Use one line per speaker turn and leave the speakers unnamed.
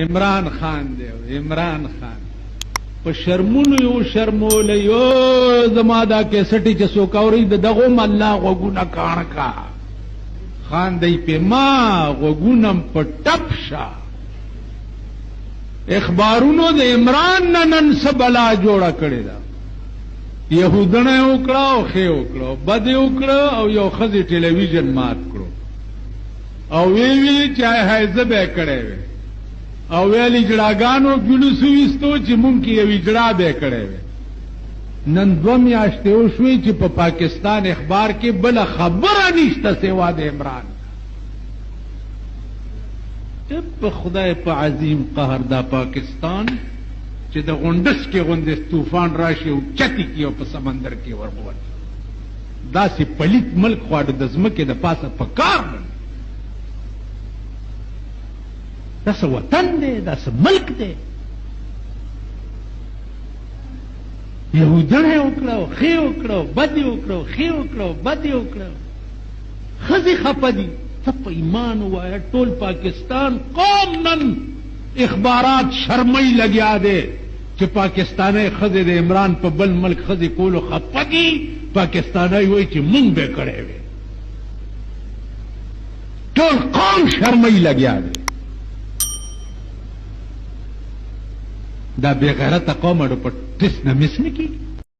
عمران خان دی عمران خان په شرمونو یو شرمول یو زما دا کیسټی چې څوک اوري دغه الله غوګونه کان کا خان دی په ما غوګونم په ټپ شا اخبارونو د عمران نن سبلا جوړه کړی دا يهودنه وکړه او خې وکړه بد وکړه او یو خزي ټلویزیون مات کړو او وی چې هایزه به کړي وي او ویلی جړاګانو جلوس وستو چې مونږ یې وجړا به کړي وي نن دو میاشتې وشوي چې په پاکستان اخبار کې بل خبره نشته سوا د عمران په خدای په عظیم قهر دا پاکستان چې د غونډس کې غونډس طوفان راشي او چتی کې او په سمندر کې ورغوت دا سي پلیت ملک خواړه د ځمکې د پاسه په کار دا څه وطن دی دا څه ملک دی یهودنه وکړه خې وکړه بد وکړه خې وکړه بد وکړه خزي خپدي ته په ایمان وایه ټول پاکستان قوم نن اخبارات شرمئی لګیا دی چې پاکستاني خزي د عمران په بل ملک خزي کولو خپدي پاکستاني وایي چې مونږ به کړی وي ټول قوم شرمئی لګیا دی دا بے غیرت قوم اړو په ټس نه مس نه کیږي